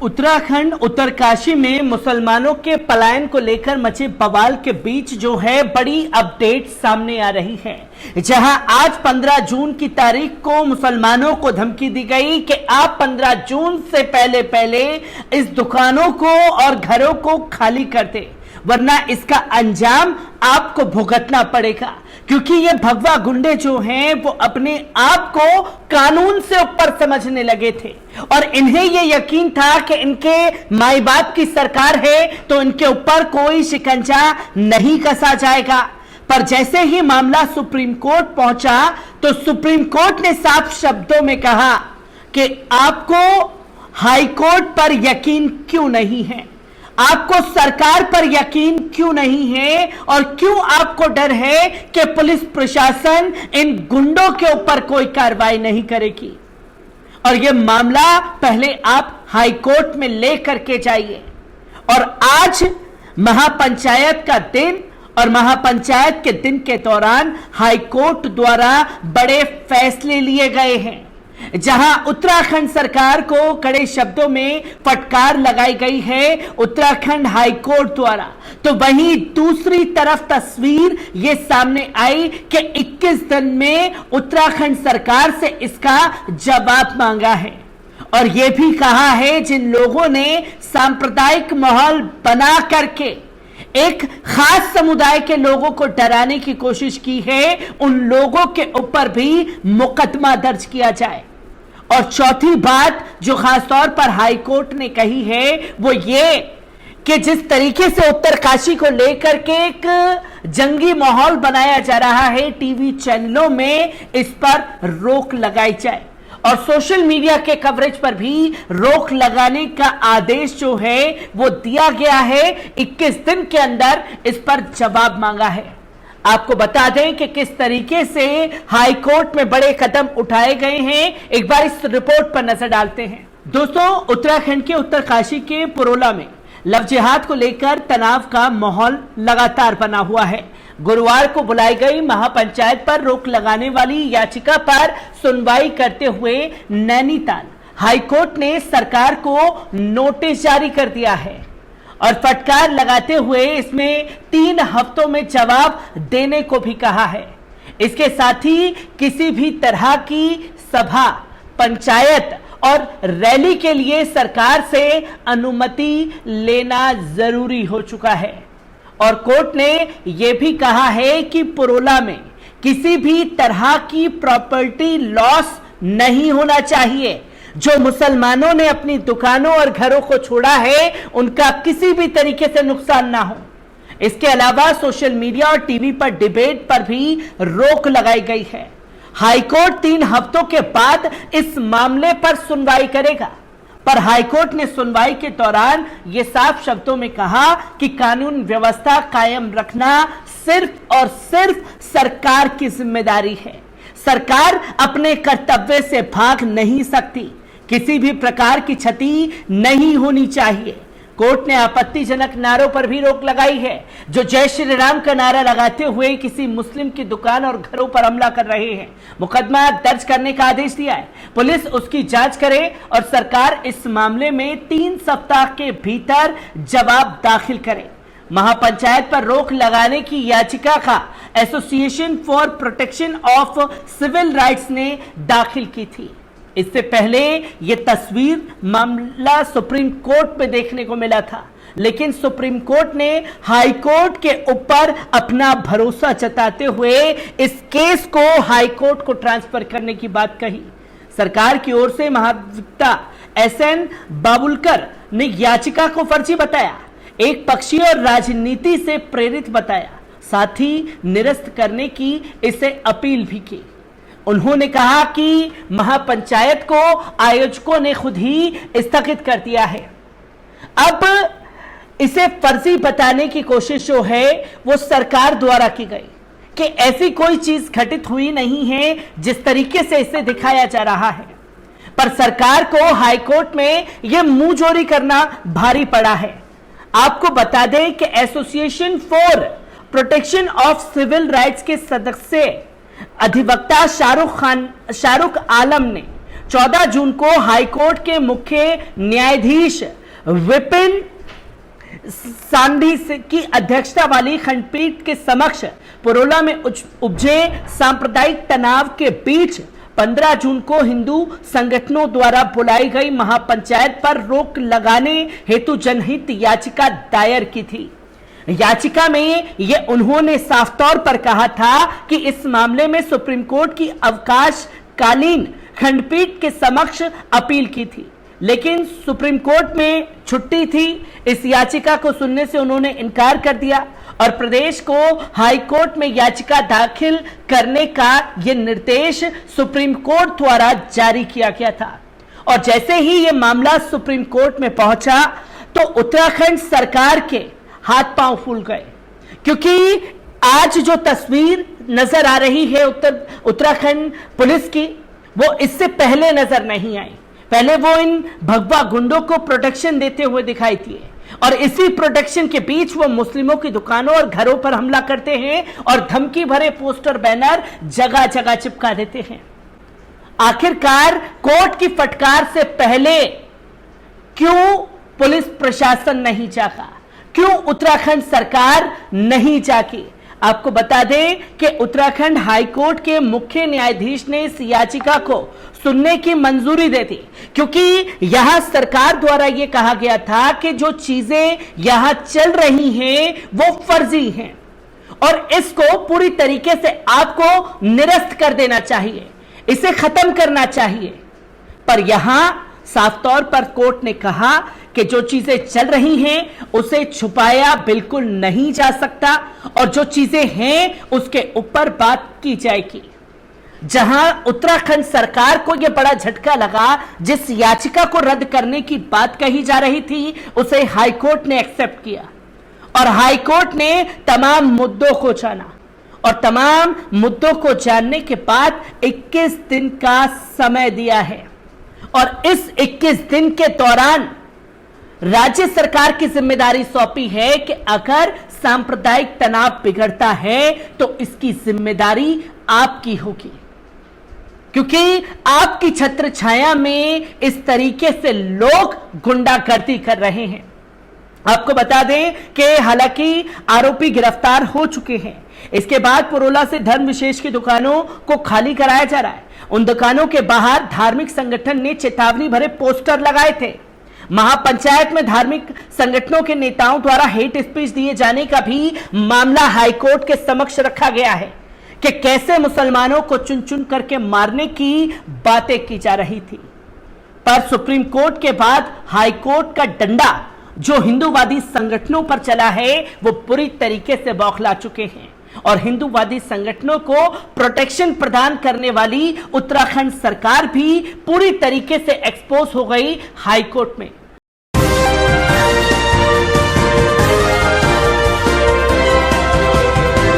उत्तराखंड उत्तरकाशी में मुसलमानों के पलायन को लेकर मचे बवाल के बीच जो है बड़ी अपडेट सामने आ रही है, जहां आज 15 जून की तारीख को मुसलमानों को धमकी दी गई कि आप 15 जून से पहले इस दुकानों को और घरों को खाली कर दे, वरना इसका अंजाम आपको भुगतना पड़ेगा। क्योंकि ये भगवा गुंडे जो हैं वो अपने आप को कानून से ऊपर समझने लगे थे और इन्हें ये यकीन था कि इनके माई बाप की सरकार है तो इनके ऊपर कोई शिकंजा नहीं कसा जाएगा। पर जैसे ही मामला सुप्रीम कोर्ट पहुंचा तो सुप्रीम कोर्ट ने साफ शब्दों में कहा कि आपको हाई कोर्ट पर यकीन क्यों नहीं है, आपको सरकार पर यकीन क्यों नहीं है और क्यों आपको डर है कि पुलिस प्रशासन इन गुंडों के ऊपर कोई कार्रवाई नहीं करेगी। और यह मामला पहले आप हाई कोर्ट में ले करके जाइए। और आज महापंचायत का दिन और महापंचायत के दिन के दौरान हाई कोर्ट द्वारा बड़े फैसले लिए गए हैं, जहां उत्तराखंड सरकार को कड़े शब्दों में फटकार लगाई गई है उत्तराखंड हाई कोर्ट द्वारा। तो वहीं दूसरी तरफ तस्वीर ये सामने आई कि 21 दिन में उत्तराखंड सरकार से इसका जवाब मांगा है और यह भी कहा है जिन लोगों ने सांप्रदायिक माहौल बना करके एक खास समुदाय के लोगों को डराने की कोशिश की है, उन लोगों के ऊपर भी मुकदमा दर्ज किया जाए। और चौथी बात जो खासतौर पर हाई कोर्ट ने कही है वो ये कि जिस तरीके से उत्तरकाशी को लेकर के एक जंगी माहौल बनाया जा रहा है टीवी चैनलों में, इस पर रोक लगाई जाए और सोशल मीडिया के कवरेज पर भी रोक लगाने का आदेश जो है वो दिया गया है। 21 दिन के अंदर इस पर जवाब मांगा है। आपको बता दें कि किस तरीके से हाई कोर्ट में बड़े कदम उठाए गए हैं, एक बार इस रिपोर्ट पर नजर डालते हैं। दोस्तों, उत्तराखंड के उत्तरकाशी के पुरोला में लव जिहाद को लेकर तनाव का माहौल लगातार बना हुआ है। गुरुवार को बुलाई गई महापंचायत पर रोक लगाने वाली याचिका पर सुनवाई करते हुए नैनीताल हाईकोर्ट ने सरकार को नोटिस जारी कर दिया है और फटकार लगाते हुए इसमें 3 हफ्तों में जवाब देने को भी कहा है। इसके साथ ही किसी भी तरह की सभा, पंचायत और रैली के लिए सरकार से अनुमति लेना जरूरी हो चुका है। और कोर्ट ने यह भी कहा है कि पुरोला में किसी भी तरह की प्रॉपर्टी लॉस नहीं होना चाहिए। जो मुसलमानों ने अपनी दुकानों और घरों को छोड़ा है उनका किसी भी तरीके से नुकसान ना हो। इसके अलावा सोशल मीडिया और टीवी पर डिबेट पर भी रोक लगाई गई है। हाईकोर्ट 3 हफ्तों के बाद इस मामले पर सुनवाई करेगा, पर हाईकोर्ट ने सुनवाई के दौरान यह साफ शब्दों में कहा कि कानून व्यवस्था कायम रखना सिर्फ और सिर्फ सरकार की जिम्मेदारी है। सरकार अपने कर्तव्य से भाग नहीं सकती, किसी भी प्रकार की क्षति नहीं होनी चाहिए। कोर्ट ने आपत्तिजनक नारों पर भी रोक लगाई है, जो जय श्री राम का नारा लगाते हुए किसी मुस्लिम की दुकान और घरों पर हमला कर रहे हैं। मुकदमा दर्ज करने का आदेश दिया है, पुलिस उसकी जांच करे और सरकार इस मामले में 3 सप्ताह के भीतर जवाब दाखिल करे। महापंचायत पर रोक लगाने की याचिका का association for protection of civil rights ने दाखिल की थी। इससे पहले यह तस्वीर मामला सुप्रीम कोर्ट में देखने को मिला था, लेकिन सुप्रीम कोर्ट ने हाई कोर्ट के ऊपर अपना भरोसा जताते हुए इस केस को हाई कोर्ट को ट्रांसफर करने की बात कही। सरकार की ओर से महाधिवक्ता SN बाबुलकर ने याचिका को फर्जी बताया, एक पक्षीय और राजनीति से प्रेरित बताया, साथ ही निरस्त करने की इसे अपील भी की। उन्होंने कहा कि महापंचायत को आयोजकों ने खुद ही स्थगित कर दिया है। अब इसे फर्जी बताने की कोशिश जो है वो सरकार द्वारा की गई कि ऐसी कोई चीज घटित हुई नहीं है जिस तरीके से इसे दिखाया जा रहा है। पर सरकार को हाईकोर्ट में यह मुंहजोरी करना भारी पड़ा है। आपको बता दें कि association for protection of civil rights के सदस्य अधिवक्ता शाहरुख आलम ने 14 जून को हाईकोर्ट के मुख्य न्यायाधीश विपिन सांधी की अध्यक्षता वाली खंडपीठ के समक्ष पुरोला में उपजे सांप्रदायिक तनाव के बीच 15 जून को हिंदू संगठनों द्वारा बुलाई गई महापंचायत पर रोक लगाने हेतु जनहित याचिका दायर की थी। याचिका में ये उन्होंने साफ तौर पर कहा था कि इस मामले में सुप्रीम कोर्ट की अवकाशकालीन खंडपीठ के समक्ष अपील की थी, लेकिन सुप्रीम कोर्ट में छुट्टी थी। इस याचिका को सुनने से उन्होंने इनकार कर दिया और प्रदेश को हाई कोर्ट में याचिका दाखिल करने का यह निर्देश सुप्रीम कोर्ट द्वारा जारी किया गया था। और जैसे ही यह मामला सुप्रीम कोर्ट में पहुंचा तो उत्तराखंड सरकार के हाथ पांव फूल गए, क्योंकि आज जो तस्वीर नजर आ रही है उत्तराखंड पुलिस की, वो इससे पहले नजर नहीं आई। पहले वो इन भगवा गुंडों को प्रोटेक्शन देते हुए दिखाई दिए और इसी प्रोटेक्शन के बीच वो मुस्लिमों की दुकानों और घरों पर हमला करते हैं और धमकी भरे पोस्टर बैनर जगह जगह चिपका देते हैं। आखिरकार कोर्ट की फटकार से पहले क्यों पुलिस प्रशासन नहीं जागा, क्यों उत्तराखंड सरकार नहीं जागी? आपको बता दें कि उत्तराखंड हाईकोर्ट के मुख्य न्यायाधीश ने इस याचिका को सुनने की मंजूरी दे दी, क्योंकि यहां सरकार द्वारा यह कहा गया था कि जो चीजें यहां चल रही हैं वो फर्जी हैं और इसको पूरी तरीके से आपको निरस्त कर देना चाहिए, इसे खत्म करना चाहिए। पर यहां साफ तौर पर कोर्ट ने कहा कि जो चीजें चल रही हैं उसे छुपाया बिल्कुल नहीं जा सकता और जो चीजें हैं उसके ऊपर बात की जाएगी। जहां उत्तराखंड सरकार को यह बड़ा झटका लगा, जिस याचिका को रद्द करने की बात कही जा रही थी उसे हाईकोर्ट ने एक्सेप्ट किया और हाईकोर्ट ने तमाम मुद्दों को जाना और तमाम मुद्दों को जानने के बाद 21 दिन का समय दिया है और इस 21 दिन के दौरान राज्य सरकार की जिम्मेदारी सौंपी है कि अगर सांप्रदायिक तनाव बिगड़ता है तो इसकी जिम्मेदारी आपकी होगी, क्योंकि आपकी छत्र छाया में इस तरीके से लोग गुंडागर्दी कर रहे हैं। आपको बता दें कि हालांकि आरोपी गिरफ्तार हो चुके हैं, इसके बाद पुरोला से धर्म विशेष की दुकानों को खाली कराया जा रहा है। उन दुकानों के बाहर धार्मिक संगठन ने चेतावनी भरे पोस्टर लगाए थे। महापंचायत में धार्मिक संगठनों के नेताओं द्वारा हेट स्पीच दिए जाने का भी मामला हाईकोर्ट के समक्ष रखा गया है कि कैसे मुसलमानों को चुन चुन करके मारने की बातें की जा रही थी। पर सुप्रीम कोर्ट के बाद हाईकोर्ट का डंडा जो हिंदूवादी संगठनों पर चला है वो पूरी तरीके से बौखला चुके हैं और हिंदूवादी संगठनों को प्रोटेक्शन प्रदान करने वाली उत्तराखंड सरकार भी पूरी तरीके से एक्सपोज हो गई हाईकोर्ट में।